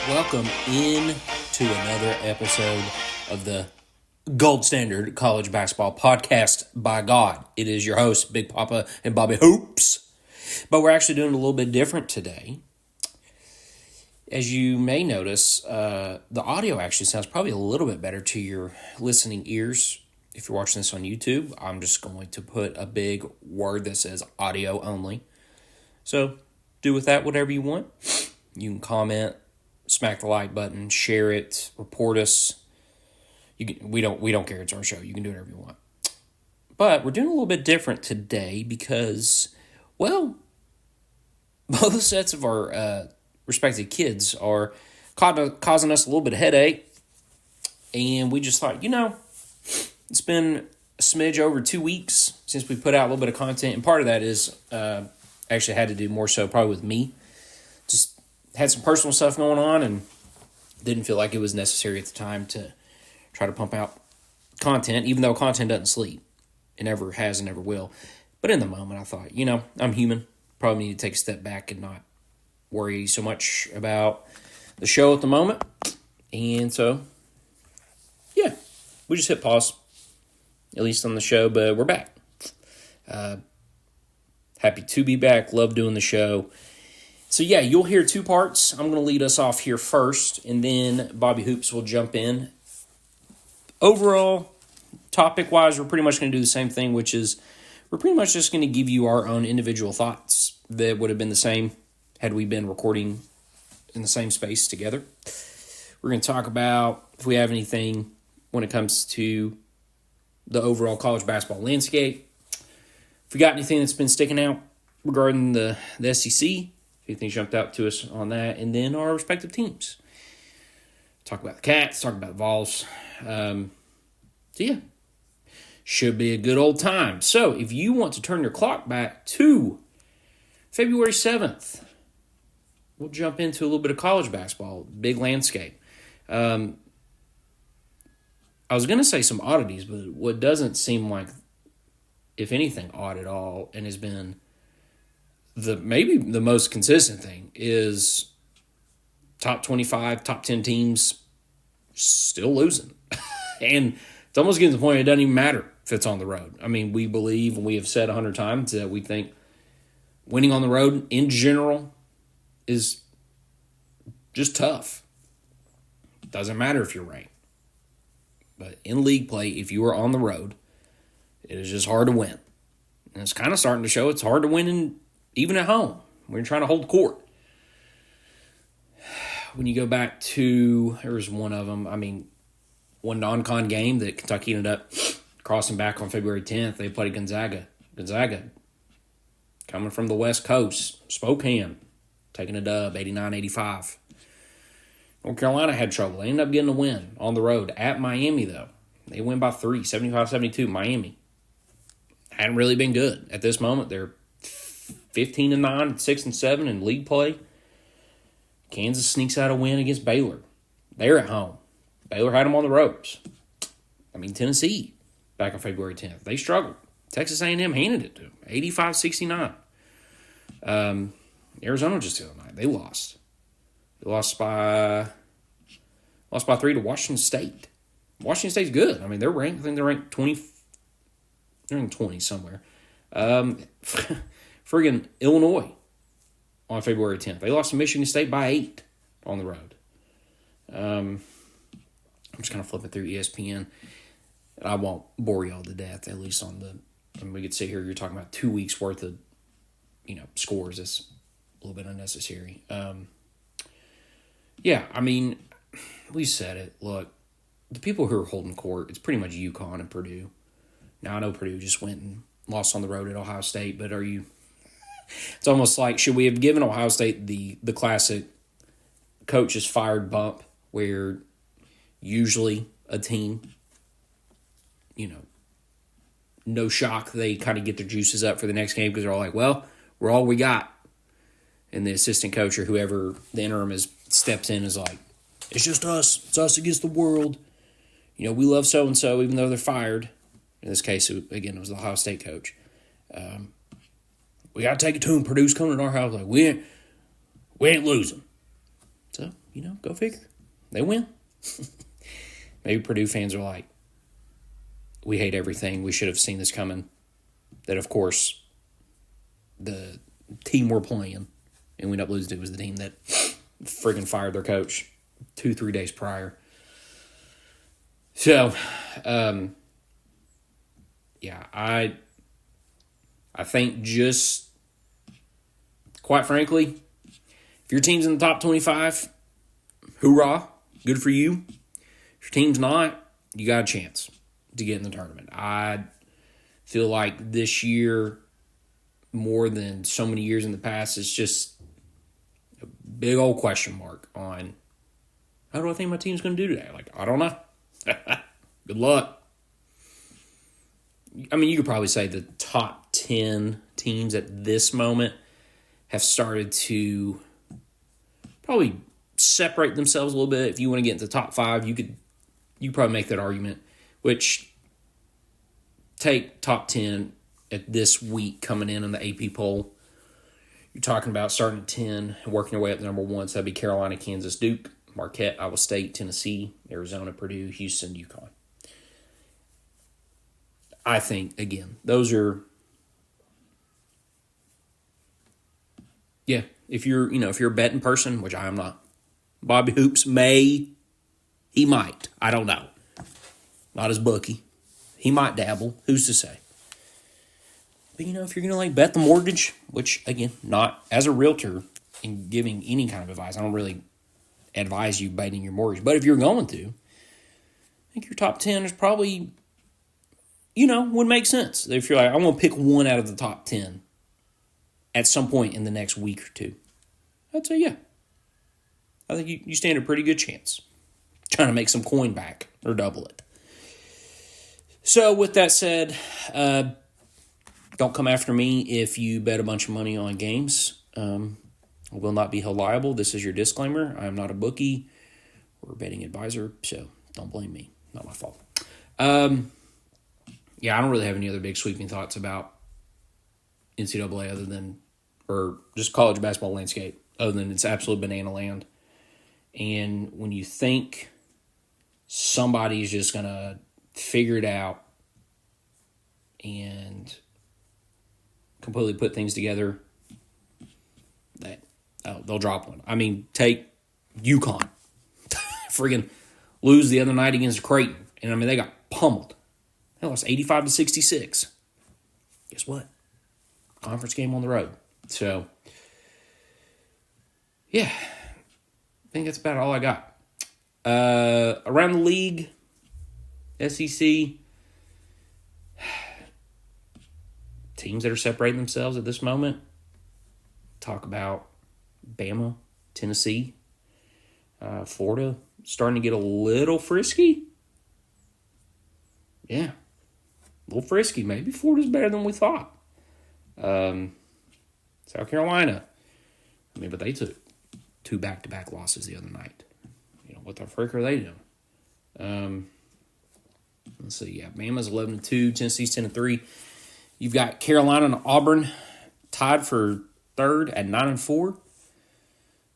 Welcome in to another episode of the Gold Standard College Basketball Podcast by God. It is your host, Big Papa and Bobby Hoops. But we're actually doing a little bit different today. As you may notice, the audio actually sounds probably a little bit better to your listening ears. If you're watching this on YouTube, I'm just going to put a big word that says audio only. So do with that whatever you want. You can comment, smack the like button, share it, report us. We don't care. It's our show. You can do whatever you want. But we're doing a little bit different today because, well, both sets of our respective kids are causing us a little bit of headache. And we just thought, it's been a smidge over 2 weeks since we put out a little bit of content. And part of that is actually had to do more so probably with me. Just had some personal stuff going on and didn't feel like it was necessary at the time to try to pump out content, even though content doesn't sleep. It never has and never will. But in the moment, I thought, I'm human. Probably need to take a step back and not worry so much about the show at the moment. And so, yeah, we just hit pause, at least on the show, but we're back. Happy to be back. Love doing the show. So, yeah, you'll hear two parts. I'm going to lead us off here first, and then Bobby Hoops will jump in. Overall, topic-wise, we're pretty much going to do the same thing, which is we're pretty much just going to give you our own individual thoughts that would have been the same had we been recording in the same space together. We're going to talk about if we have anything when it comes to the overall college basketball landscape. If we got anything that's been sticking out regarding the SEC, anything jumped out to us on that, and then our respective teams. Talk about the Cats, talk about the Vawls. So, yeah, should be a good old time. So, if you want to turn your clock back to February 7th, we'll jump into a little bit of college basketball, big landscape. I was going to say some oddities, but what doesn't seem like, if anything, odd at all, and has been maybe the most consistent thing, is top 25, top 10 teams still losing. And it's almost getting to the point it doesn't even matter if it's on the road. I mean, we believe, and we have said 100 times, that we think winning on the road in general is just tough. It doesn't matter if you're ranked. But in league play, if you are on the road, it is just hard to win. And it's kind of starting to show it's hard to win even at home when you're trying to hold court. When you go back to, there was one of them, one non-con game that Kentucky ended up crossing back on February 10th. They played Gonzaga. Gonzaga, coming from the West Coast, Spokane, taking a dub, 89-85. North Carolina had trouble. They ended up getting a win on the road at Miami, though. They win by 3, 75-72, Miami. Hadn't really been good. At this moment, they're 15-9, 6-7 in league play. Kansas sneaks out a win against Baylor. They're at home. Baylor had them on the ropes. Tennessee, back on February 10th, they struggled. Texas A&M handed it to them, 85-69. Arizona just the other night, they lost. They lost by 3 to Washington State. Washington State's good. They're ranked. I think they're ranked 20. They're in 20 somewhere. Friggin' Illinois on February 10th. They lost to Michigan State by 8 on the road. I'm just kind of flipping through ESPN. And I won't bore y'all to death, at least on the... we could sit here, you're talking about 2 weeks worth of, scores. That's a little bit unnecessary. We said it. Look, the people who are holding court, it's pretty much UConn and Purdue. Now, I know Purdue just went and lost on the road at Ohio State, but are you... It's almost like, should we have given Ohio State the classic coach is fired bump, where usually a team, no shock, they kind of get their juices up for the next game because they're all like, well, we're all we got. And the assistant coach or whoever the interim is steps in and is like, it's just us. It's us against the world. We love so-and-so even though they're fired. In this case, again, it was the Ohio State coach. We got to take it to him. Purdue's coming to our house. Like, we ain't losing. So, go figure. They win. Maybe Purdue fans are like, we hate everything. We should have seen this coming. That, of course, the team we're playing and we end up losing to was the team that friggin' fired their coach 2-3 days prior. So, I think just, quite frankly, if your team's in the top 25, hoorah, good for you. If your team's not, you got a chance to get in the tournament. I feel like this year, more than so many years in the past, it's just a big old question mark on how do I think my team's going to do today? Like, I don't know. Good luck. I mean, you could probably say the top 10 teams at this moment have started to probably separate themselves a little bit. If you want to get into the top 5, you could probably make that argument, which take top 10 at this week coming in the AP poll. You're talking about starting at 10 and working your way up to number 1. So that'd be Carolina, Kansas, Duke, Marquette, Iowa State, Tennessee, Arizona, Purdue, Houston, UConn. I think, again, those are, if you're a betting person, which I am not, Bobby Hoops he might. I don't know. Not his bookie. He might dabble. Who's to say? But, if you're going to, bet the mortgage, which, again, not as a realtor and giving any kind of advice, I don't really advise you betting your mortgage. But if you're going to, I think your top 10 is probably, would make sense. If you're like, I want to pick one out of the top 10 at some point in the next week or two, I'd say, yeah. I think you stand a pretty good chance trying to make some coin back or double it. So with that said, don't come after me if you bet a bunch of money on games. I will not be held liable. This is your disclaimer. I am not a bookie or a betting advisor, so don't blame me. Not my fault. I don't really have any other big sweeping thoughts about NCAA other than, or just college basketball landscape, other than it's absolute banana land. And when you think somebody's just going to figure it out and completely put things together, they'll drop one. I mean, take UConn. Friggin' lose the other night against Creighton. And, I mean, they got pummeled. They lost 85-66. Guess what? Conference game on the road. So, yeah. I think that's about all I got. Around the league, SEC, teams that are separating themselves at this moment. Talk about Bama, Tennessee, Florida starting to get a little frisky. Yeah, a little frisky. Maybe Florida's better than we thought. South Carolina, but they took 2 back-to-back losses the other night. What the frick are they doing? Let's see. Yeah, Bama's 11-2, Tennessee's 10-3. You've got Carolina and Auburn tied for third at 9-4.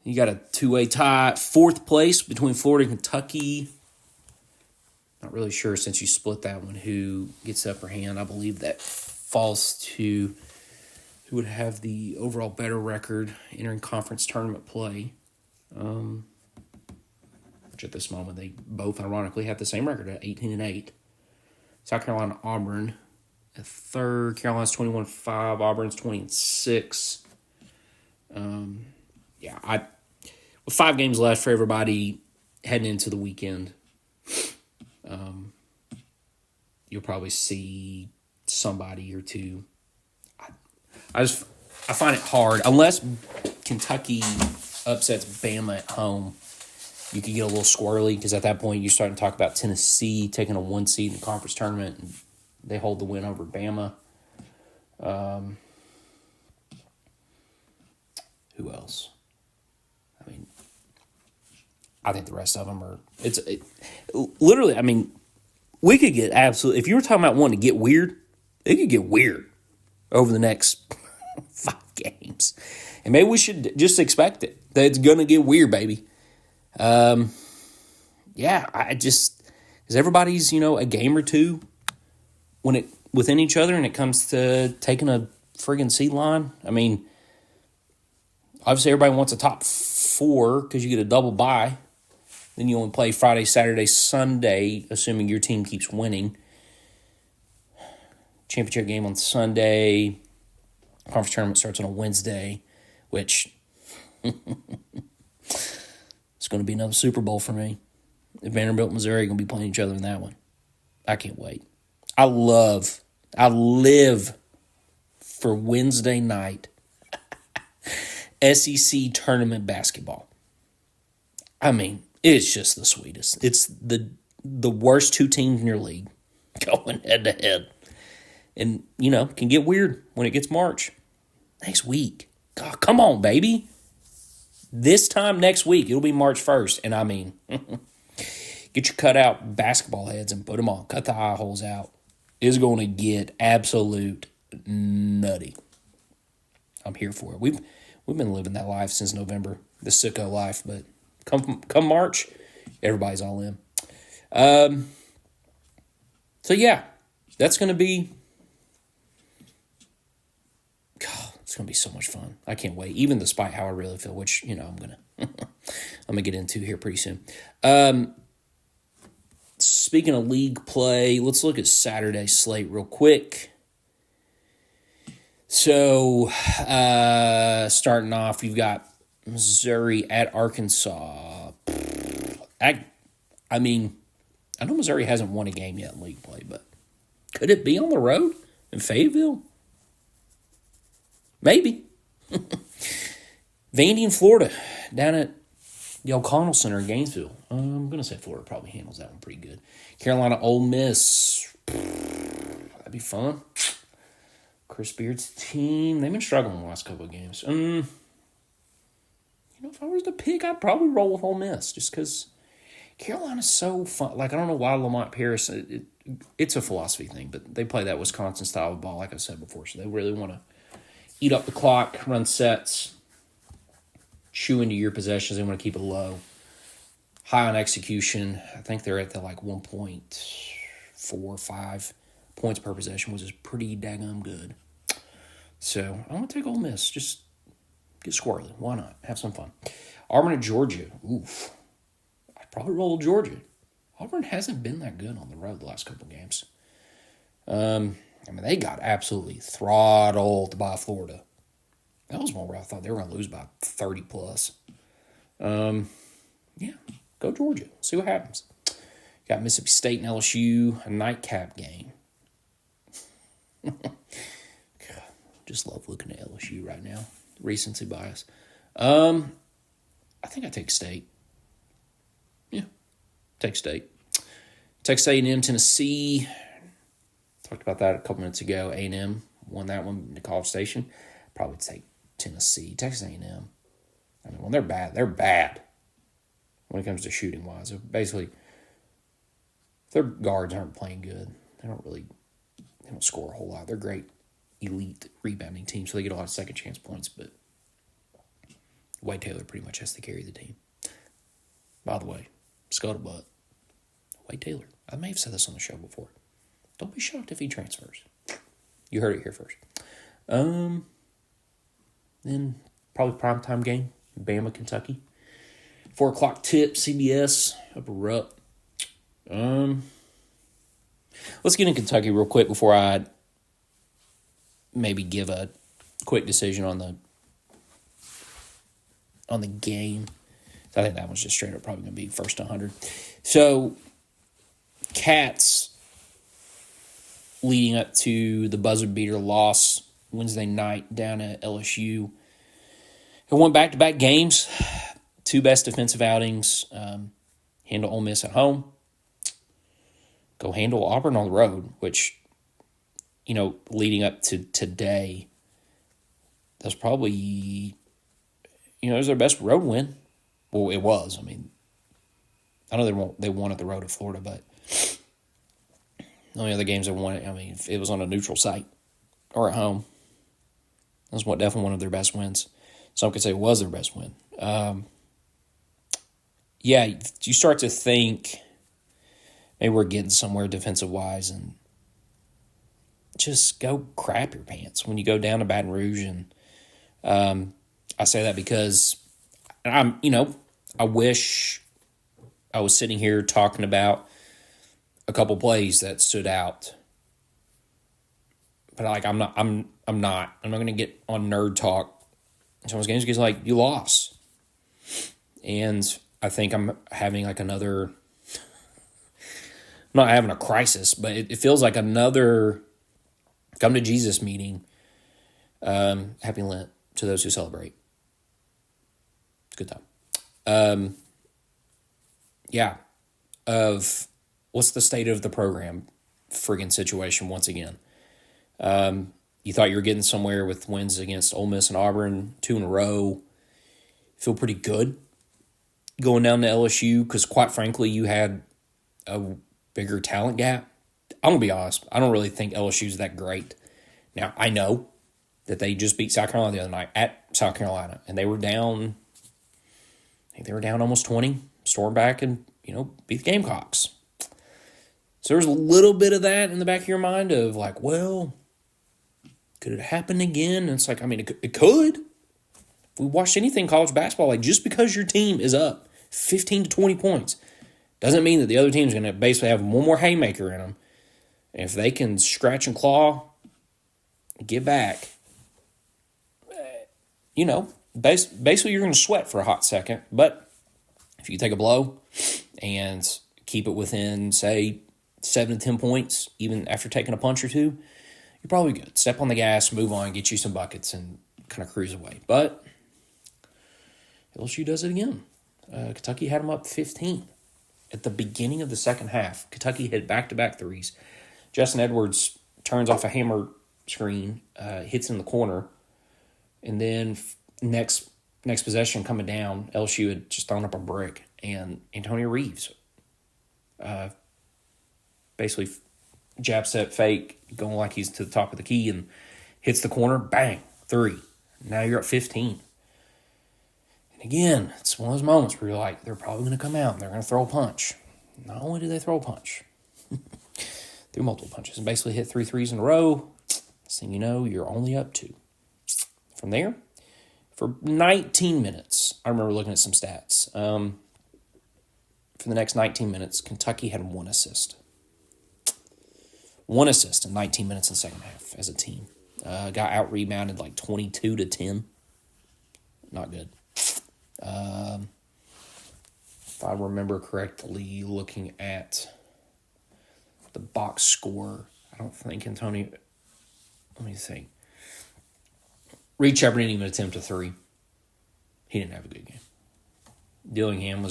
You got a 2-way tie, 4th place between Florida and Kentucky. Not really sure since you split that one who gets the upper hand. I believe that falls to who would have the overall better record entering conference tournament play. Which at this moment they both ironically have the same record at 18-8. South Carolina, Auburn at third. Carolina's 21-5. Auburn's 20-6. With 5 games left for everybody heading into the weekend, you'll probably see somebody or two. I find it hard unless Kentucky upsets Bama at home. You could get a little squirrely because at that point you're starting to talk about Tennessee taking a 1 seed in the conference tournament and they hold the win over Bama. Who else? I think the rest of them are. Literally. We could get absolutely. If you were talking about wanting to get weird, it could get weird over the next 5 games, and maybe we should just expect it that it's gonna get weird, baby. Yeah, because everybody's, a game or two within each other, and it comes to taking a friggin' seed line. I mean, obviously everybody wants a top 4 because you get a double bye. Then you only play Friday, Saturday, Sunday, assuming your team keeps winning. Championship game on Sunday. Conference tournament starts on a Wednesday, which it's going to be another Super Bowl for me. Vanderbilt, Missouri are going to be playing each other in that one. I can't wait. I live for Wednesday night SEC tournament basketball. I mean, it's just the sweetest. It's the worst 2 teams in your league going head to head. And, can get weird when it gets March. Next week. God, come on, baby. This time next week, it'll be March 1st. And I mean, get your cutout basketball heads and put them on. Cut the eye holes out. It's going to get absolute nutty. I'm here for it. We've been living that life since November, the sicko life. But come March, everybody's all in. So, yeah, that's going to be... It's going to be so much fun. I can't wait. Even despite how I really feel, which, I'm going to get into here pretty soon. Speaking of league play, let's look at Saturday's slate real quick. So, starting off, you've got Missouri at Arkansas. I know Missouri hasn't won a game yet in league play, but could it be on the road in Fayetteville? Maybe. Vandy in Florida, down at the O'Connell Center in Gainesville. I'm going to say Florida probably handles that one pretty good. Carolina, Ole Miss. That'd be fun. Chris Beard's team. They've been struggling the last couple of games. If I was to pick, I'd probably roll with Ole Miss just because Carolina's so fun. Like, I don't know why Lamont Paris, it's a philosophy thing, but they play that Wisconsin style of ball, like I said before, so they really want to eat up the clock, run sets, chew into your possessions. They want to keep it low. High on execution. I think they're at the 1.45 points per possession, which is pretty daggum good. So I'm going to take Ole Miss. Just get squirrely. Why not? Have some fun. Auburn at Georgia. Oof. I'd probably roll Georgia. Auburn hasn't been that good on the road the last couple of games. They got absolutely throttled by Florida. That was one where I thought they were going to lose by 30 plus. Yeah, go Georgia. See what happens. Got Mississippi State and LSU, a nightcap game. God, just love looking at LSU right now. Recency bias. I think I take State. Yeah, take State. Texas A&M, Tennessee. Talked about that a couple minutes ago. A&M won that one in College Station. Probably take Tennessee. Texas A&M. When they're bad, they're bad. When it comes to shooting wise, basically, if their guards aren't playing good, they don't score a whole lot. They're great elite rebounding team, so they get a lot of second chance points. But Wade Taylor pretty much has to carry the team. By the way, scuttlebutt. Wade Taylor. I may have said this on the show before. Don't be shocked if he transfers. You heard it here first. Then probably primetime game, Bama, Kentucky. 4 o'clock tip, CBS, Upper Rupp. Let's get in Kentucky real quick before I maybe give a quick decision on the game. I think that one's just straight up probably going to be first to 100. So, Cats leading up to the buzzer beater loss Wednesday night down at LSU. It won back-to-back games, 2 best defensive outings. Handle Ole Miss at home. Go handle Auburn on the road, which, leading up to today, that's probably, it was their best road win. Well, it was. I know they won at the road at Florida, but the only other games they won, if it was on a neutral site or at home, that's definitely one of their best wins. Some could say it was their best win. yeah, you start to think maybe we're getting somewhere defensive-wise, and just go crap your pants when you go down to Baton Rouge. And I say that because I wish I was sitting here talking about a couple plays that stood out. But I'm not going to get on nerd talk in some of those games because you lost. And I think I'm having another, not having a crisis, but it feels like another come to Jesus meeting. Happy Lent to those who celebrate. It's a good time. Of what's the state of the program friggin' situation once again. You thought you were getting somewhere with wins against Ole Miss and Auburn, 2 in a row. Feel pretty good going down to LSU because, quite frankly, you had a bigger talent gap. I'm going to be honest. I don't really think LSU's that great. Now, I know that they just beat South Carolina the other night at South Carolina, and they were down, I think they were down almost 20, stormed back and, beat the Gamecocks. So there's a little bit of that in the back of your mind of could it happen again? And it's it could. If we watched anything college basketball, just because your team is up 15 to 20 points doesn't mean that the other team's going to basically have one more haymaker in them. And if they can scratch and claw, get back, basically you're going to sweat for a hot second. But if you take a blow and keep it within, say, 7 to 10 points, even after taking a punch or two, you're probably good. Step on the gas, move on, get you some buckets, and kind of cruise away. But LSU does it again. Kentucky had them up 15 at the beginning of the second half. Kentucky hit back-to-back threes. Justin Edwards turns off a hammer screen, hits in the corner, and then next possession coming down, LSU had just thrown up a brick, and Antonio Reeves basically jab step fake, going like he's to the top of the key, and hits the corner, bang, 3. Now you're at 15. And again, it's one of those moments where you're they're probably going to come out and they're going to throw a punch. Not only do they throw a punch, threw multiple punches and basically hit 3 threes in a row. So you're only up 2. From there, for 19 minutes, I remember looking at some stats. For the next 19 minutes, Kentucky had 1 assist. 1 assist in 19 minutes in the second half as a team. Got out-rebounded 22 to 10. Not good. If I remember correctly, looking at the box score, I don't think Antonio... Let me think. Reed Shepard didn't even attempt a 3. He didn't have a good game. Dillingham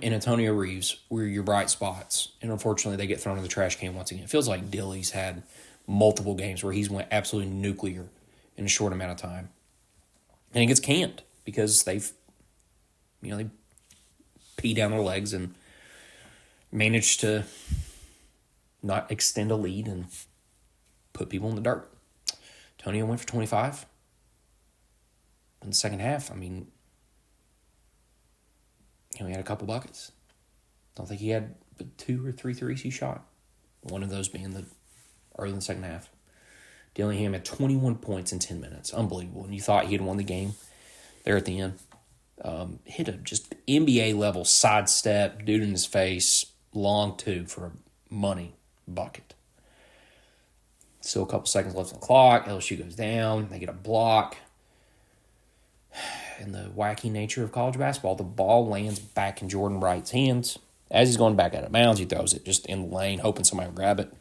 and Antonio Reeves were your bright spots, and unfortunately they get thrown in the trash can once again. It feels like Dilly's had multiple games where he's went absolutely nuclear in a short amount of time. And he gets canned because they pee down their legs and manage to not extend a lead and put people in the dirt. Antonio went for 25. In the second half, he had a couple buckets. Don't think he had but 2 or 3 threes he shot. One of those being early in the second half. Dillingham had 21 points in 10 minutes. Unbelievable. And you thought he had won the game there at the end. Hit a just NBA-level sidestep, dude in his face, long 2 for a money bucket. Still a couple seconds left on the clock. LSU goes down. They get a block. In the wacky nature of college basketball, the ball lands back in Jordan Wright's hands. As he's going back out of bounds, he throws it just in the lane, hoping somebody will grab it.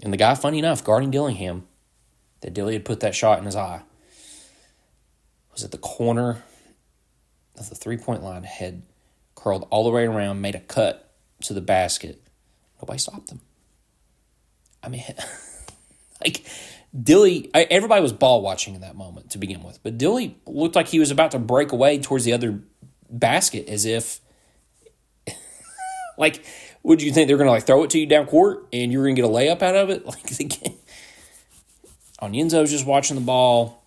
And the guy, funny enough, guarding Dillingham, that Dilly had put that shot in his eye, was at the corner of the three-point line, head curled all the way around, made a cut to the basket. Nobody stopped him. Dilly, everybody was ball watching in that moment to begin with, but Dilly looked like he was about to break away towards the other basket as if, would you think they're going to throw it to you down court and you're going to get a layup out of it? Onienzo's just watching the ball,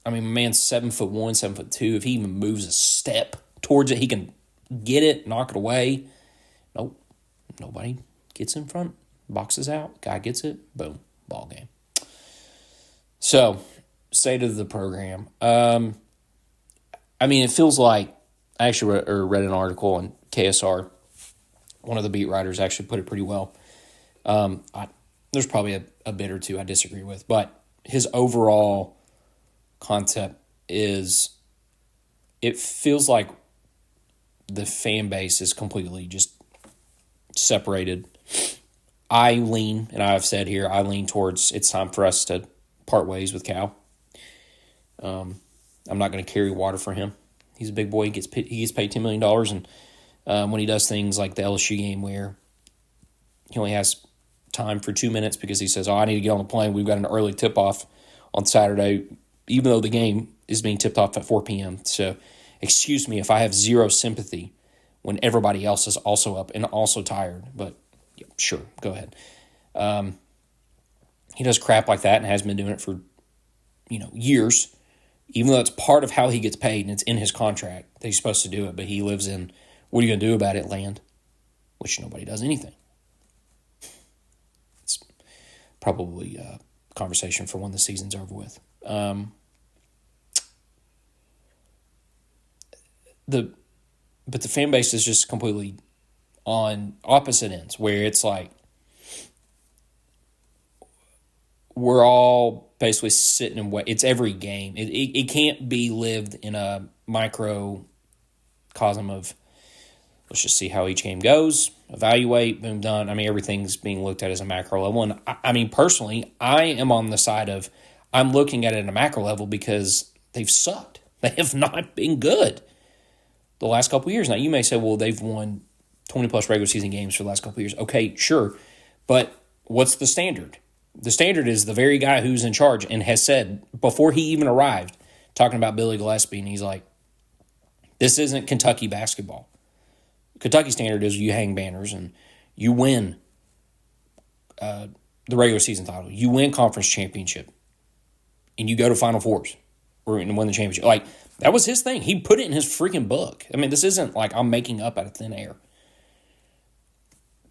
I mean, my man's 7'1", 7'2". If he even moves a step towards it, he can get it, knock it away. Nope. Nobody gets in front, boxes out, guy gets it, boom, ball game. So, state of the program. I mean, it feels like, I actually read an article on KSR. One of the beat writers actually put it pretty well. There's probably a bit or two I disagree with, but his overall concept is, it feels like the fan base is completely just separated. I lean, and I've said here, I lean towards it's time for us to part ways with Cal. I'm not going to carry water for him. He's a big boy. He gets paid $10 million, and when he does things like the LSU game where he only has time for 2 minutes because he says, I need to get on the plane. We've got an early tip-off on Saturday, even though the game is being tipped off at 4 p.m. So, excuse me if I have zero sympathy when everybody else is also up and also tired. But, yeah, sure, go ahead. He does crap like that and has been doing it for, years, even though it's part of how he gets paid and it's in his contract that he's supposed to do it. But he lives in, what are you going to do about it, land? Which nobody does anything. It's probably a conversation for when the season's over with. But the fan base is just completely on opposite ends, where it's like we're all basically sitting and wait. It's every game. It can't be lived in a microcosm of, let's just see how each game goes, evaluate, boom, done. I mean, everything's being looked at as a macro level. And I mean, personally, I am on the side of, I'm looking at it at a macro level because they've sucked. They have not been good the last couple of years. Now, you may say, well, they've won 20-plus regular season games for the last couple of years. Okay, sure. But what's the standard? The standard is the very guy who's in charge and has said, before he even arrived, talking about Billy Gillespie, and he's like, this isn't Kentucky basketball. Kentucky standard is you hang banners and you win the regular season title. You win conference championship. And you go to Final Fours and win the championship. Like, that was his thing. He put it in his freaking book. I mean, this isn't like I'm making up out of thin air.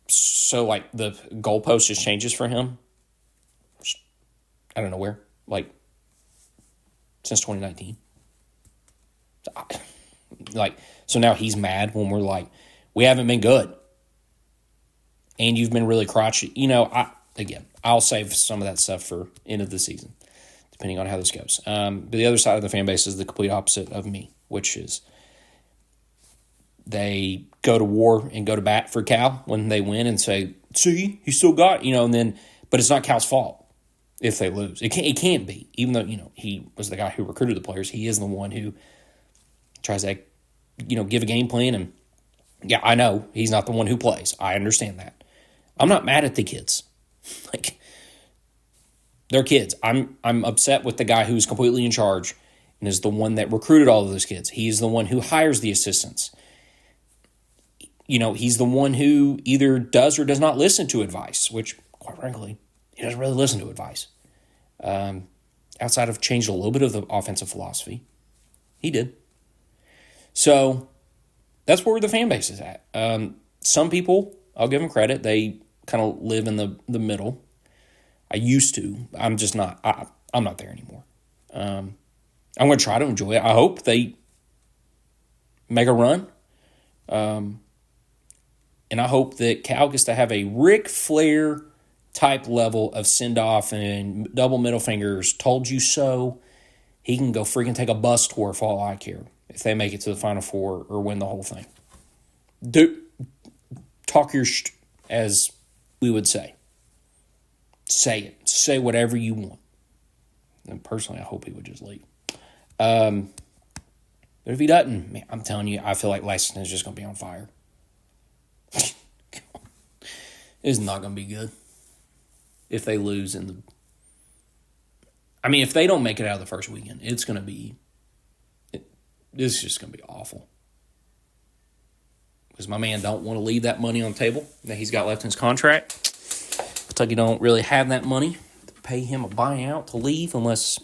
So, like, the goalpost just changes for him. I don't know where. Like, since 2019. So now he's mad when we're like, we haven't been good. And you've been really crotchety. I'll save some of that stuff for end of the season, depending on how this goes. But the other side of the fan base is the complete opposite of me, which is they go to war and go to bat for Cal when they win and say, see, he still got, but it's not Cal's fault if they lose. It can't be. Even though, he was the guy who recruited the players, he is the one who tries to, give a game plan. And, yeah, I know he's not the one who plays. I understand that. I'm not mad at the kids. Like, they're kids. I'm upset with the guy who's completely in charge and is the one that recruited all of those kids. He's the one who hires the assistants. He's the one who either does or does not listen to advice, which, quite frankly, he doesn't really listen to advice. Outside of changed a little bit of the offensive philosophy. He did. So that's where the fan base is at. Some people, I'll give them credit, they kind of live in the middle. I used to. I'm just not. I'm not there anymore. I'm going to try to enjoy it. I hope they make a run. And I hope that Cal gets to have a Ric Flair type level of send-off and double middle fingers, told you so. He can go freaking take a bus tour for all I care if they make it to the Final Four or win the whole thing. Talk your as we would say. Say it. Say whatever you want. And personally, I hope he would just leave. But if he doesn't, man, I'm telling you, I feel like Lexington is just going to be on fire. It's not going to be good if they lose in the... I mean, if they don't make it out of the first weekend, it's going to be... It's just going to be awful. Because my man don't want to leave that money on the table that he's got left in his contract. Kentucky don't really have that money to pay him a buyout to leave unless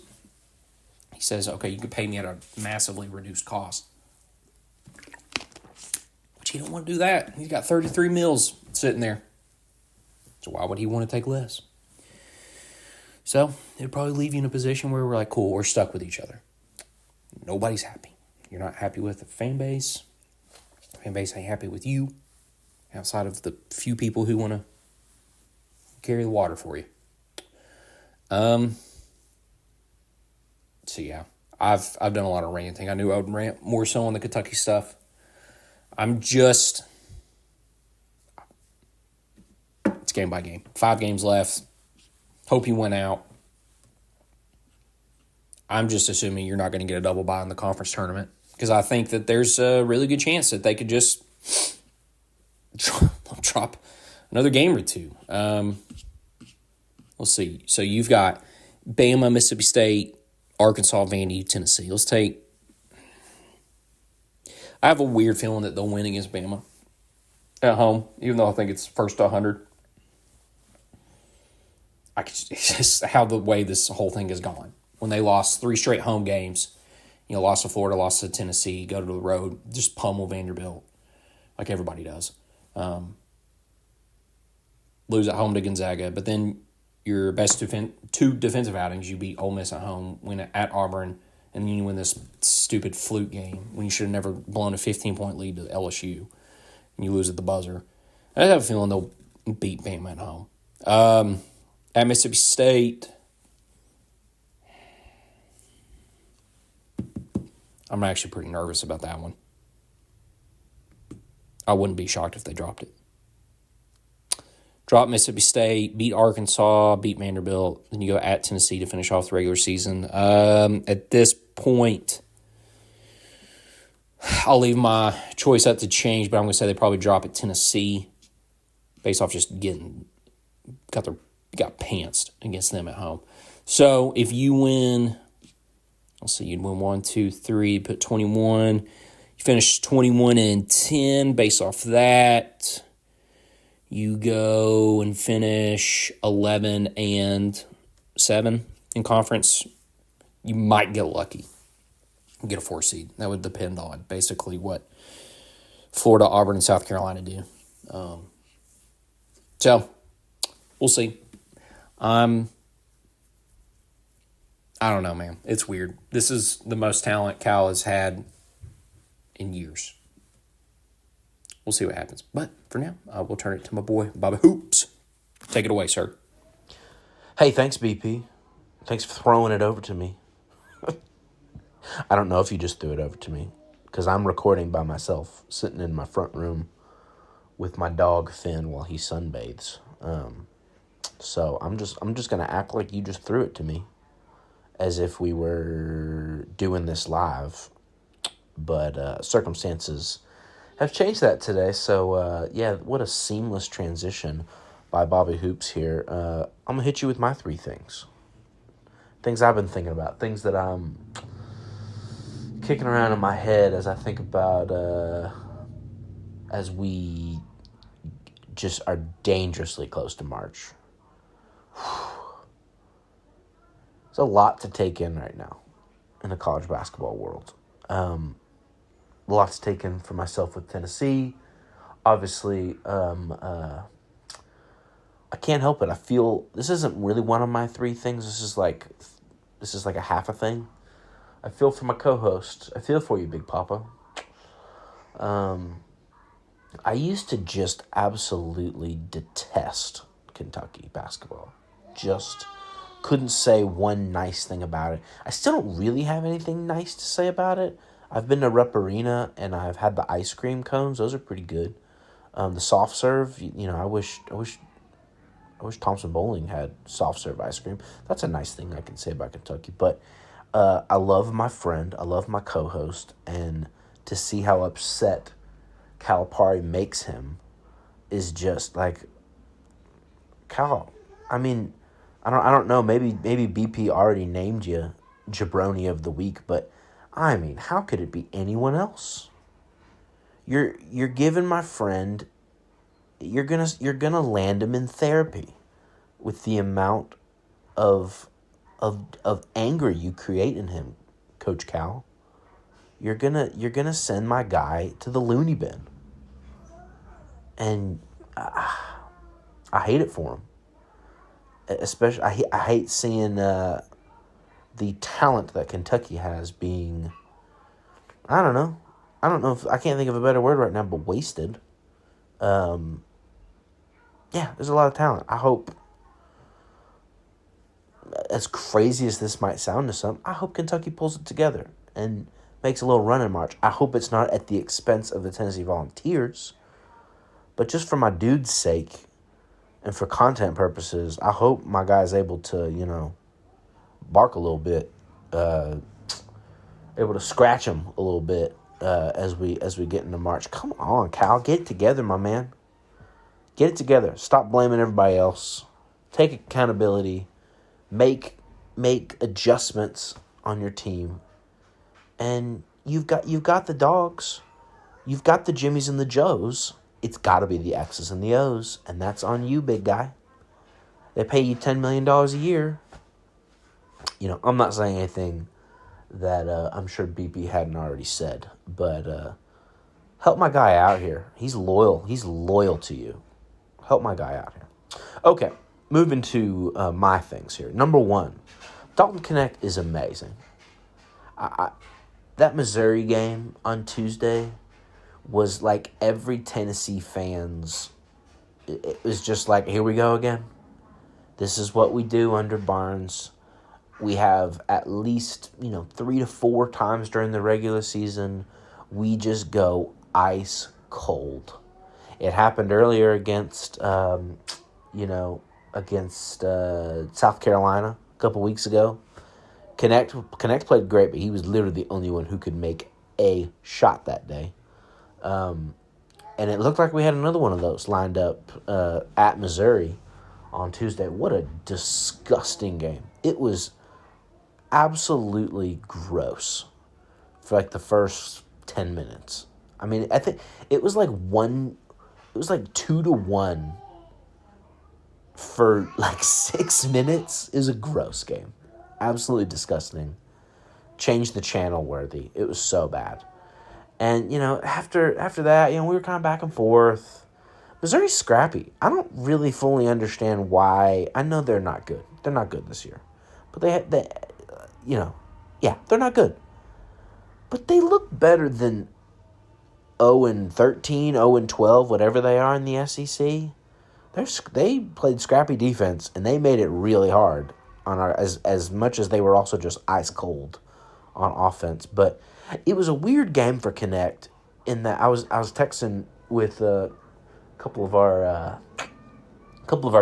He says, okay, you can pay me at a massively reduced cost. But you don't want to do that. He's got 33 mils sitting there. So why would he want to take less? So it'd probably leave you in a position where we're like, cool, we're stuck with each other. Nobody's happy. You're not happy with the fan base. The fan base ain't happy with you. Outside of the few people who want to carry the water for you. So yeah, I've done a lot of ranting. I knew I would rant more so on the Kentucky stuff. It's game by game. 5 games left. Hope you went out. I'm just assuming you're not going to get a double bye in the conference tournament, because I think that there's a really good chance that they could just drop another game or two. Let's see. So you've got Bama, Mississippi State, Arkansas, Vandy, Tennessee. I have a weird feeling that they'll win against Bama at home, even though I think it's first to 100. It's just how the way this whole thing has gone. When they lost 3 straight home games, lost to Florida, lost to Tennessee, go to the road, just pummel Vanderbilt like everybody does. Lose at home to Gonzaga, but then your best 2 defensive outings, you beat Ole Miss at home, win at Auburn, and then you win this stupid fluke game when you should have never blown a 15-point lead to LSU, and you lose at the buzzer. I have a feeling they'll beat Bama at home. At Mississippi State, I'm actually pretty nervous about that one. I wouldn't be shocked if they dropped it. Drop Mississippi State, beat Arkansas, beat Vanderbilt, then you go at Tennessee to finish off the regular season. At this point, I'll leave my choice up to change, but I'm going to say they probably drop at Tennessee based off just got pantsed against them at home. So if you win, let's see, you'd win 1, 2, 3, put 21. You finish 21-10 based off that. You go and finish 11-7 in conference. You might get lucky. Get a 4 seed. That would depend on basically what Florida, Auburn, and South Carolina do. So we'll see. I don't know, man. It's weird. This is the most talent Cal has had in years. We'll see what happens. But for now, we'll turn it to my boy, Bobby Hoops. Take it away, sir. Hey, thanks, BP. Thanks for throwing it over to me. I don't know if you just threw it over to me, because I'm recording by myself, sitting in my front room with my dog Finn while he sunbathes. So I'm just gonna act like you just threw it to me, as if we were doing this live. But circumstances have changed that today. So yeah, what a seamless transition by Bobby Hoops here. I'm gonna hit you with my 3 things. Things I've been thinking about. Things that I'm kicking around in my head as I think about as we just are dangerously close to March. It's a lot to take in right now in the college basketball world. A lot to take in for myself with Tennessee. Obviously, I can't help it. I feel this isn't really one of my 3 things. This is like a half a thing. I feel for my co-host. I feel for you, Big Papa. I used to just absolutely detest Kentucky basketball. Just couldn't say one nice thing about it. I still don't really have anything nice to say about it. I've been to Rupp Arena, and I've had the ice cream cones. Those are pretty good. The soft serve, I wish Thompson Bowling had soft serve ice cream. That's a nice thing I can say about Kentucky. But I love my friend. I love my co-host. And to see how upset Calipari makes him is just like, Cal, I mean, I don't know. Maybe BP already named you Jabroni of the Week, but I mean, how could it be anyone else? You're giving my friend, you're gonna land him in therapy with the amount of anger you create in him Coach Cal, you're gonna send my guy to the loony bin. And I hate it for him. Especially, I hate seeing the talent that Kentucky has being, I don't know if, I can't think of a better word right now, but wasted. Yeah, there's a lot of talent. I hope, as crazy as this might sound to some, I hope Kentucky pulls it together and makes a little run in March. I hope it's not at the expense of the Tennessee Volunteers, but just for my dude's sake and for content purposes, I hope my guy's able to, bark a little bit, able to scratch him a little bit as we get into March. Come on, Cal, get it together, my man. Get it together. Stop blaming everybody else. Take accountability. Make adjustments on your team. And you've got the dogs. You've got the Jimmies and the Joes. It's got to be the X's and the O's, and that's on you, big guy. They pay you $10 million a year. I'm not saying anything that I'm sure BP hadn't already said, but help my guy out here. He's loyal. He's loyal to you. Help my guy out here. Okay, moving to my things here. Number one, Dalton Connect is amazing. That Missouri game on Tuesday was like every Tennessee fan's, it was just like, here we go again. This is what we do under Barnes. We have at least, 3 to 4 times during the regular season, we just go ice cold. It happened earlier against South Carolina a couple weeks ago. Connect played great, but he was literally the only one who could make a shot that day. And it looked like we had another one of those lined up at Missouri on Tuesday. What a disgusting game. It was absolutely gross for like the first 10 minutes. I mean, I think it was like 2-1 for like 6 minutes. It was a gross game. Absolutely disgusting. Changed the channel worthy. It was so bad. And, after that, we were kind of back and forth. Missouri's scrappy. I don't really fully understand why. I know they're not good. They're not good this year. But they're not good. But they look better than 0-13, 0-12, whatever they are in the SEC. They played scrappy defense, and they made it really hard on as much as they were also just ice cold on offense. But it was a weird game for Connect in that I was texting with a couple of our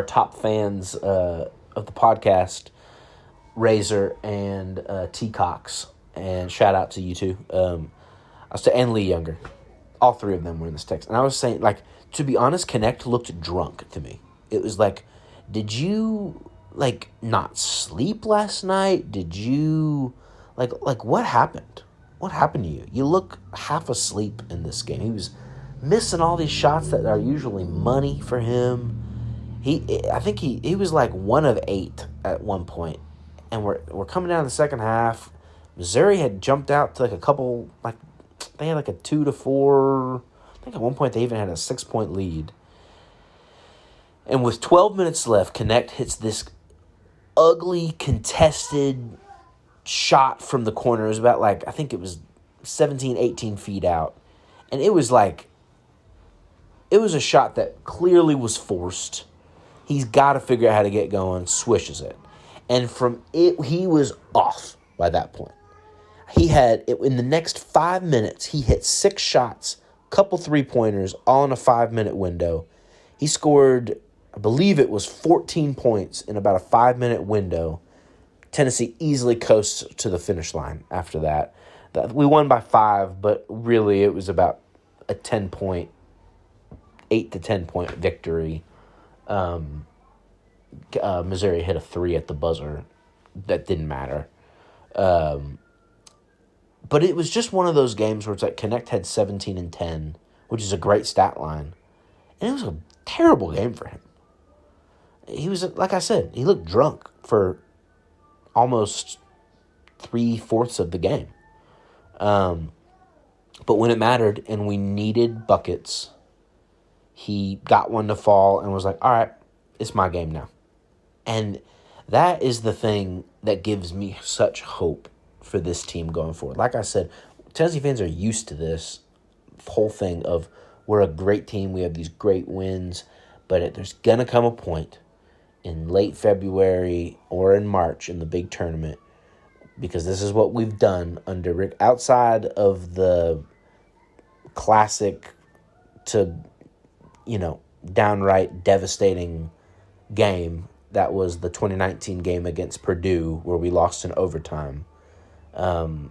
top fans of the podcast, Razor and T Cox, and shout out to you two. And Lee Younger, all three of them were in this text, and I was saying, like, to be honest, Connect looked drunk to me. It was like, did you not sleep last night? Did you like what happened? What happened to you? You look half asleep in this game. He was missing all these shots that are usually money for him. I think he was like 1 of 8 at one point. And we're coming down the second half. Missouri had jumped out to a couple, they had a 2-4. I think at one point they even had a 6-point lead. And with 12 minutes left, Connect hits this ugly contested shot from the corner. It was about I think it was 17, 18 feet out. And it was a shot that clearly was forced. He's got to figure out how to get going, swishes it. And from it, he was off by that point. He had, in the next 5 minutes, he hit 6 shots, couple 3-pointers, all in a 5-minute window. He scored, I believe it was 14 points in about a 5-minute window. Tennessee easily coasts to the finish line after that. We won by 5, but really it was about a 8 to 10 point victory. Missouri hit a 3 at the buzzer. That didn't matter. But it was just one of those games where it's like Connect had 17 and 10, which is a great stat line. And it was a terrible game for him. He was, like I said, he looked drunk for almost 3/4 of the game. But when it mattered and we needed buckets, he got one to fall and was like, all right, it's my game now. And that is the thing that gives me such hope for this team going forward. Like I said, Tennessee fans are used to this whole thing of we're a great team, we have these great wins, but there's going to come a point in late February or in March in the big tournament, because this is what we've done under Rick, outside of the classic to, downright devastating game that was the 2019 game against Purdue where we lost in overtime. Other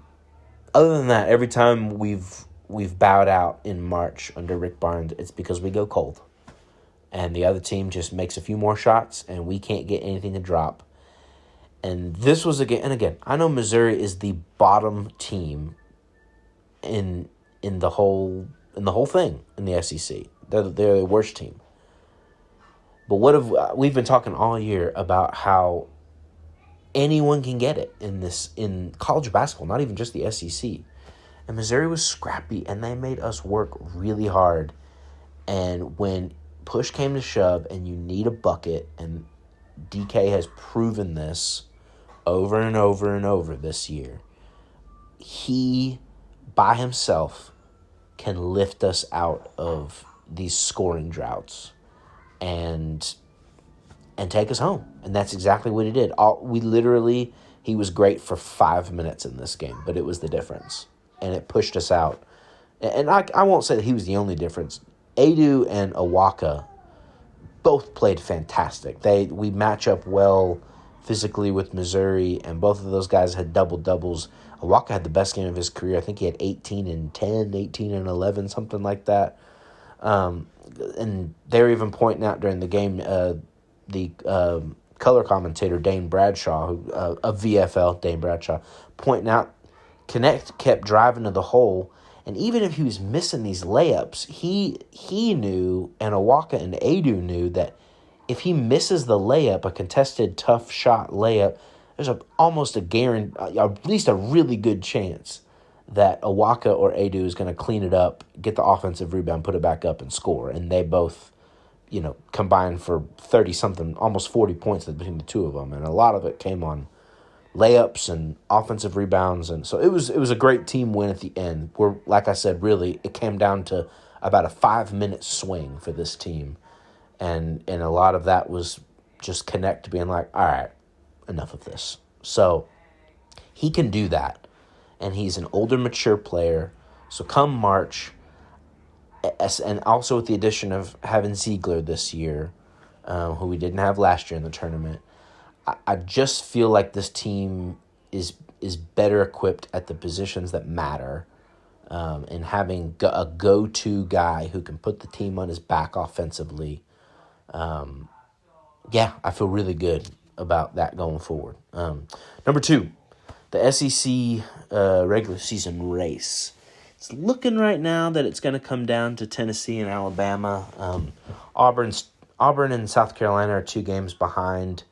than that, every time we've bowed out in March under Rick Barnes, it's because we go cold. And the other team just makes a few more shots, and we can't get anything to drop. And this was again, I know Missouri is the bottom team in the whole thing in the SEC. They're the worst team. But we've been talking all year about how anyone can get it in college basketball, not even just the SEC. And Missouri was scrappy, and they made us work really hard. And when push came to shove and you need a bucket, and DK has proven this over and over and over this year, he by himself can lift us out of these scoring droughts and take us home. And that's exactly what he did. He was great for 5 minutes in this game, but it was the difference. And it pushed us out. And I won't say that he was the only difference. Adu and Awaka both played fantastic. We match up well physically with Missouri, and both of those guys had double-doubles. Awaka had the best game of his career. I think he had 18 and 10, 18 and 11, something like that. And they were even pointing out during the game, the color commentator, Dane Bradshaw, of VFL, Dane Bradshaw, pointing out Connect kept driving to the hole, and even if he was missing these layups, he knew, and Awaka and Adu knew, that if he misses the layup, a contested tough shot layup, there's almost a guarantee, at least a really good chance that Awaka or Adu is going to clean it up, get the offensive rebound, put it back up, and score. And they both, combined for 30-something, almost 40 points between the two of them. And a lot of it came on layups and offensive rebounds. And so it was a great team win at the end. Where, like I said, really, it came down to about a 5-minute swing for this team. And a lot of that was just Connect being like, all right, enough of this. So he can do that. And he's an older, mature player. So come March, and also with the addition of having Ziegler this year, who we didn't have last year in the tournament, I just feel like this team is better equipped at the positions that matter, and having a go-to guy who can put the team on his back offensively. I feel really good about that going forward. Number 2. The SEC regular season race. It's looking right now that it's going to come down to Tennessee and Alabama. Auburn and South Carolina are 2 games behind.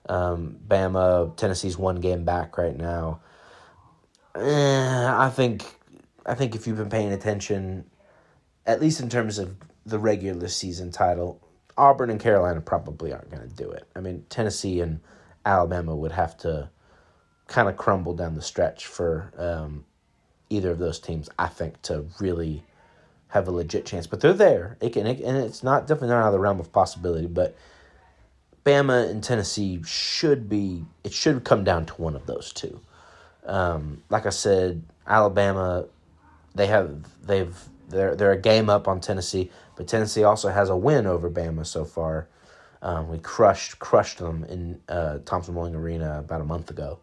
Tennessee's 1 game back right now. I think if you've been paying attention, at least in terms of the regular season title, Auburn and Carolina probably aren't going to do it. I mean, Tennessee and Alabama would have to kind of crumble down the stretch for either of those teams, I think, to really have a legit chance. But they're there. And it's definitely not out of the realm of possibility. But Bama and Tennessee should come down to one of those two. Like I said, Alabama, they're a game up on Tennessee, but Tennessee also has a win over Bama so far. We crushed them in Thompson-Boling Arena about a month ago.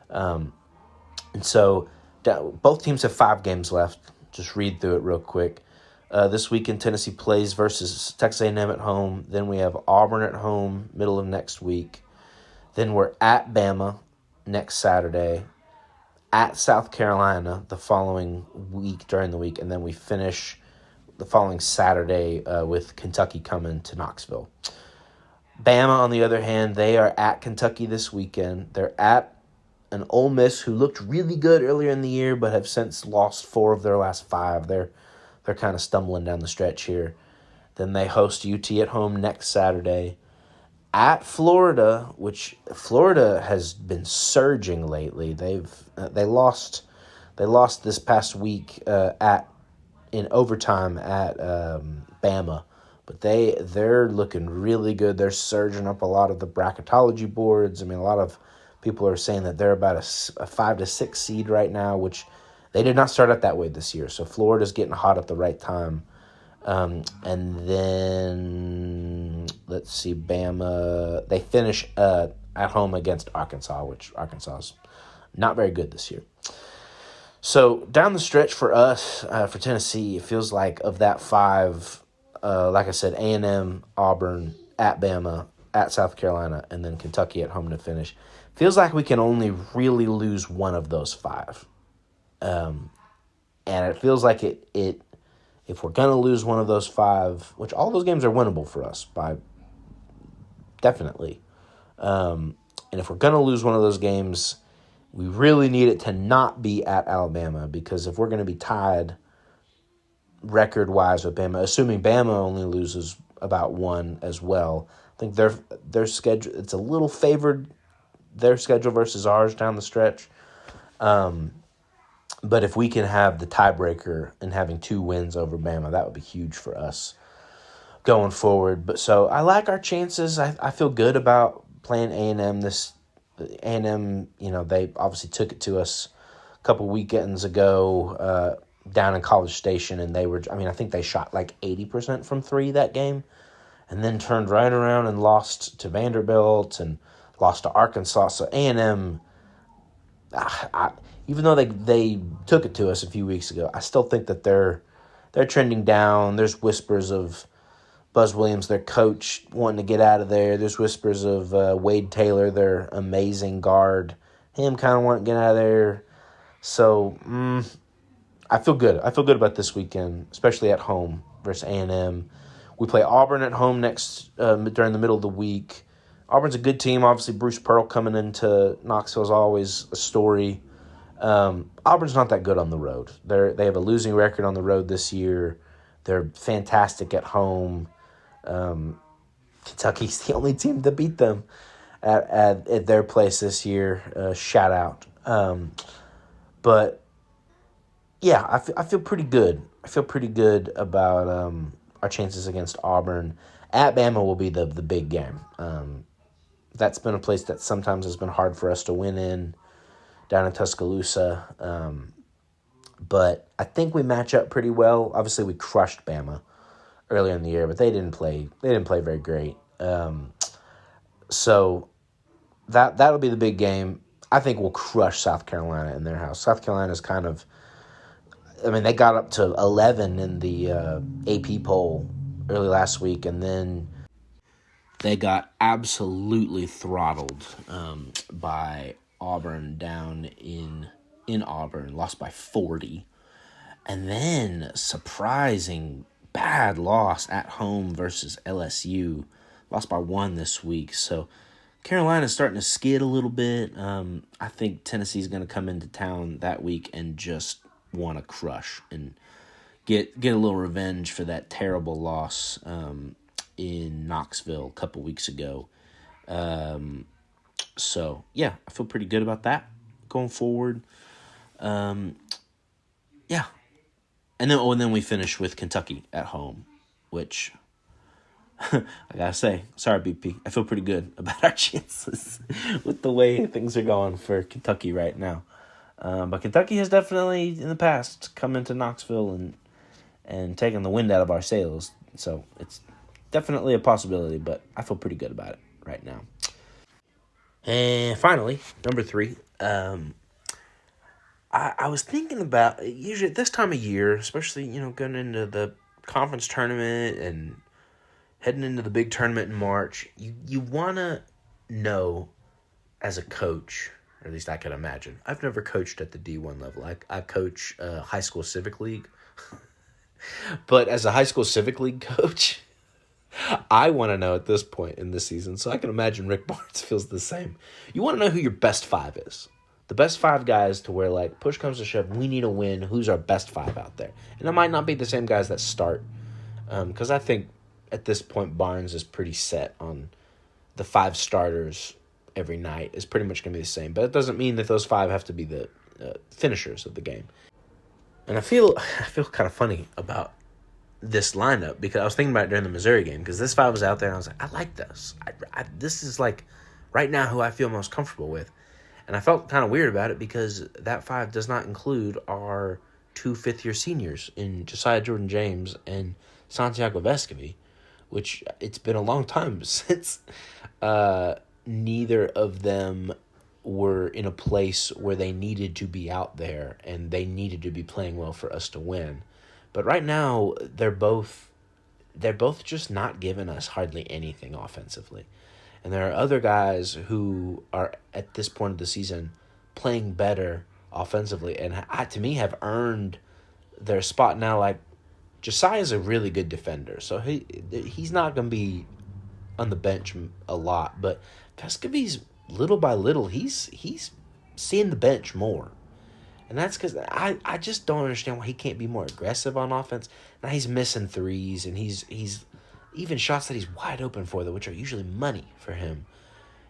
And so both teams have 5 games left. Just read through it real quick. This weekend, Tennessee plays versus Texas A&M at home. Then we have Auburn at home, middle of next week. Then we're at Bama next Saturday, at South Carolina the following week during the week, and then we finish the following Saturday with Kentucky coming to Knoxville. Bama, on the other hand, they are at Kentucky this weekend. They're at an Ole Miss who looked really good earlier in the year, but have since lost 4 of their last 5. They're kind of stumbling down the stretch here. Then they host UT at home next Saturday. At Florida, which Florida has been surging lately. They lost this past week in overtime at Bama, but they're looking really good. They're surging up a lot of the bracketology boards. I mean, a lot of people are saying that they're about a 5 to 6 seed right now, which they did not start out that way this year. So Florida's getting hot at the right time. And then let's see, Bama, they finish at home against Arkansas, which Arkansas is not very good this year. So down the stretch for us, for Tennessee, it feels like of that 5, like I said, A&M, Auburn, at Bama, at South Carolina, and then Kentucky at home to finish. Feels like we can only really lose one of those 5. And it feels like it if we're going to lose one of those 5, which all those games are winnable for us by definitely. And if we're going to lose one of those games, we really need it to not be at Alabama, because if we're going to be tied record-wise with Bama, assuming Bama only loses about 1 as well, I think their schedule, it's a little favored, their schedule versus ours down the stretch. But if we can have the tiebreaker and having 2 wins over Bama, that would be huge for us going forward. But so I like our chances. I feel good about playing A&M. A&M, they obviously took it to us a couple weekends ago down in College Station, and I think they shot like 80% from 3 that game, and then turned right around and lost to Vanderbilt and lost to Arkansas. So A&M, even though they took it to us a few weeks ago, I still think that they're trending down. There's whispers of Buzz Williams, their coach, wanting to get out of there. There's whispers of Wade Taylor, their amazing guard, him kind of wanting to get out of there. So I feel good. I feel good about this weekend, especially at home versus A&M. We play Auburn at home next during the middle of the week. Auburn's a good team. Obviously, Bruce Pearl coming into Knoxville is always a story. Auburn's not that good on the road. They have a losing record on the road this year. They're fantastic at home. Kentucky's the only team to beat them at their place this year. Shout out. But yeah, I feel pretty good. I feel pretty good about our chances against Auburn. At Bama will be the big game. That's been a place that sometimes has been hard for us to win in, down in Tuscaloosa. But I think we match up pretty well. Obviously, we crushed Bama earlier in the year, but they didn't play very great. So that'll be the big game. I think we'll crush South Carolina in their house. South Carolina's they got up to 11 in the AP poll early last week, and then they got absolutely throttled by Auburn down in Auburn, lost by 40. And then surprising bad loss at home versus LSU, lost by 1 this week. So Carolina's starting to skid a little bit. I think Tennessee's going to come into town that week and just want to crush and get a little revenge for that terrible loss in Knoxville a couple weeks ago. So yeah, I feel pretty good about that going forward. Yeah. And then we finish with Kentucky at home, which I gotta say, sorry BP, I feel pretty good about our chances with the way things are going for Kentucky right now. But Kentucky has definitely in the past come into Knoxville and taken the wind out of our sails. So it's definitely a possibility, but I feel pretty good about it right now. And finally, number 3, I was thinking about, usually at this time of year, especially, going into the conference tournament and heading into the big tournament in March, you want to know as a coach, or at least I can imagine. I've never coached at the D1 level. I coach high school civic league. But as a high school civic league coach, I want to know at this point in the season, so I can imagine Rick Barnes feels the same. You want to know who your best 5 is. the best 5 guys to where, like, push comes to shove, we need a win. Who's our best 5 out there? And it might not be the same guys that start, because I think at this point Barnes is pretty set on the 5 starters every night is pretty much going to be the same. But it doesn't mean that those 5 have to be the finishers of the game. And I feel kind of funny about this lineup because I was thinking about it during the Missouri game because this 5 was out there and I was like, I like this. This is like right now who I feel most comfortable with. And I felt kind of weird about it because that 5 does not include our 2 fifth-year seniors in Josiah Jordan-James and Santiago Vescovi, which it's been a long time since neither of them were in a place where they needed to be out there and they needed to be playing well for us to win. But right now, they're both just not giving us hardly anything offensively. And there are other guys who are, at this point of the season, playing better offensively and to me have earned their spot now. Like, Josiah's a really good defender, so he's not going to be on the bench a lot. But Vescovi's, little by little, he's seeing the bench more. And that's because I just don't understand why he can't be more aggressive on offense. Now he's missing threes, and he's even shots that he's wide open for, which are usually money for him.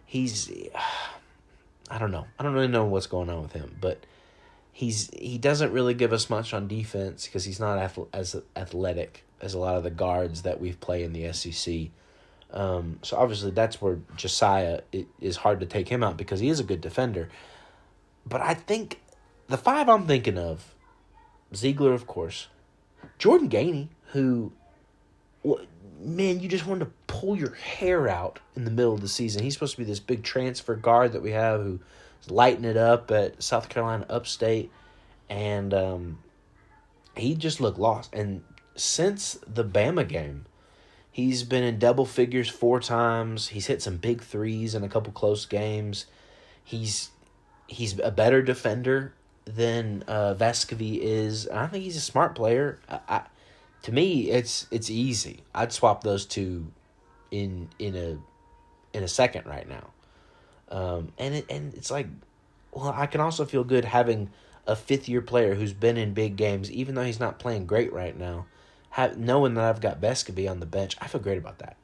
I don't know. I don't really know what's going on with him, but he doesn't really give us much on defense because he's not as athletic as a lot of the guards that we've played in the SEC. So obviously that's where Josiah, it is hard to take him out because he is a good defender. But I think the 5 I'm thinking of, Ziegler, of course, Jordan Gainey, who, man, you just wanted to pull your hair out in the middle of the season. He's supposed to be this big transfer guard that we have who's lighting it up at South Carolina Upstate, and he just looked lost. And since the Bama game, he's been in double figures 4 times. He's hit some big threes in a couple close games. He's a better defender than Vescovi is. And I think he's a smart player. To me, it's easy. I'd swap those 2 in a second right now. And it's like, well, I can also feel good having a 5th-year player who's been in big games, even though he's not playing great right now. Knowing that I've got Vescovi on the bench, I feel great about that.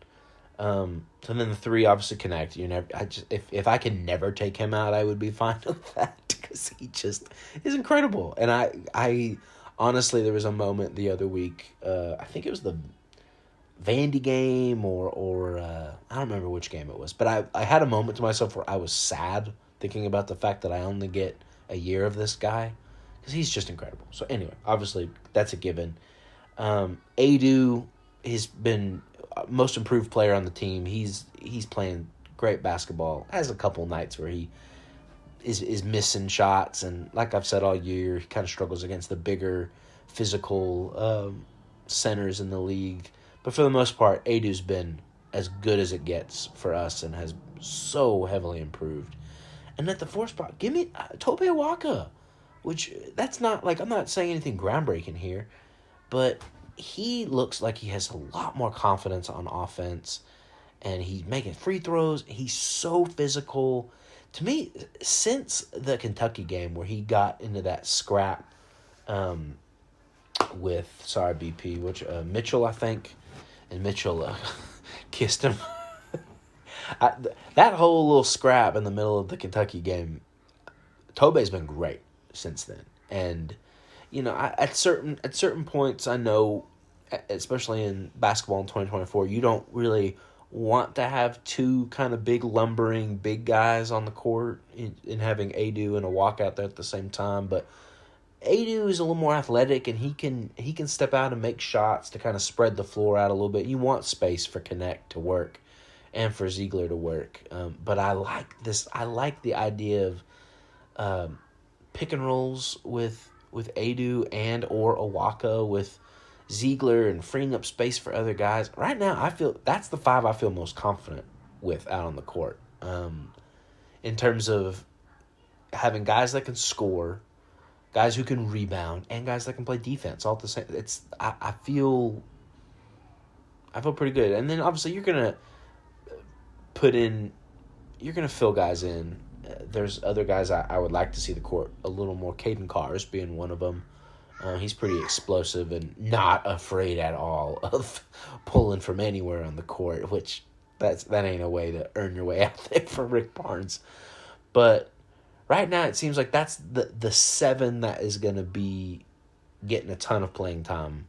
So then the 3 obviously connect. If I can never take him out, I would be fine with that because he just is incredible. And I honestly, there was a moment the other week. I think it was the Vandy game or I don't remember which game it was, but I had a moment to myself where I was sad thinking about the fact that I only get a year of this guy because he's just incredible. So anyway, obviously that's a given. Adu has been most improved player on the team. He's playing great basketball. Has a couple nights where he is missing shots, and like I've said all year, he kind of struggles against the bigger physical centers in the league. But for the most part, Adu's been as good as it gets for us and has so heavily improved. And at the 4th spot, give me Tobe Awaka, which that's not like, I'm not saying anything groundbreaking here, but he looks like he has a lot more confidence on offense, and he's making free throws. He's so physical. To me, since the Kentucky game where he got into that scrap with, BP, which Mitchell, I think, and Mitchell kissed him. That whole little scrap in the middle of the Kentucky game, Tobe's been great since then. And at certain points, I know, especially in basketball in 2024, you don't really want to have 2 kind of big lumbering big guys on the court in having Adu and a walk out there at the same time. But Adu is a little more athletic, and he can step out and make shots to kind of spread the floor out a little bit. You want space for Connect to work and for Ziegler to work. But I like this. I like the idea of pick and rolls with Adu and or Awaka with Ziegler and freeing up space for other guys. Right now, I feel that's the 5 I feel most confident with out on the court. In terms of having guys that can score, guys who can rebound, and guys that can play defense all at the same. I feel pretty good. And then obviously you're gonna fill guys in There's other guys I would like to see the court a little more. Caden Carr's being one of them. He's pretty explosive and not afraid at all of pulling from anywhere on the court, which that ain't a way to earn your way out there for Rick Barnes. But right now it seems like that's the seven that is going to be getting a ton of playing time.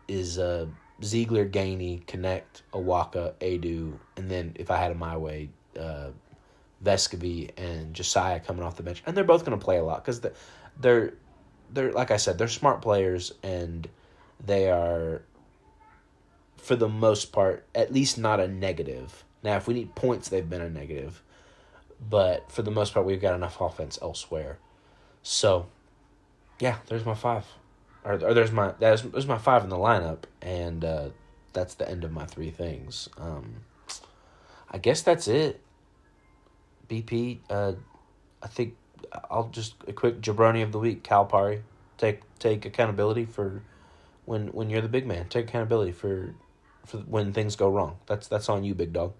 Is Ziegler, Gainey, Connect, Awaka, Adu, and then if I had it my way, Vescovy and Josiah coming off the bench, and they're both going to play a lot because they're like I said, they're smart players, and they are, for the most part, at least not a negative. Now, if we need points, they've been a negative, but for the most part, we've got enough offense elsewhere. So, yeah, there's my five, or there's my five in the lineup, and that's the end of my three things. I guess that's it. BP, I think I'll just a quick jabroni of the week. Calipari, take accountability for when you're the big man. Take accountability for when things go wrong. That's on you, big dog.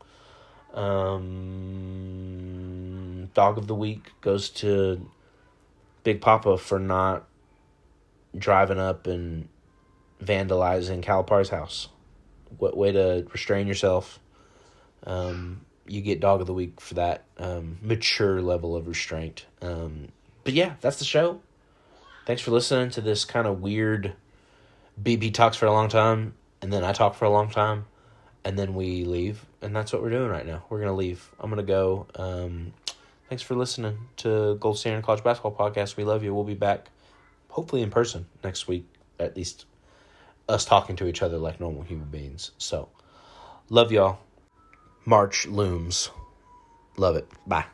Dog of the week goes to Big Papa for not driving up and vandalizing Calipari's house. What way to restrain yourself. You get dog of the week for that mature level of restraint. But yeah, that's the show. Thanks for listening to this kind of weird BP talks for a long time, and then I talk for a long time, and then we leave, and that's what we're doing right now. We're going to leave. I'm going to go. Thanks for listening to Gold Standard College Basketball Podcast. We love you. We'll be back, hopefully in person next week, at least us talking to each other like normal human beings. So, love y'all. March looms. Love it. Bye.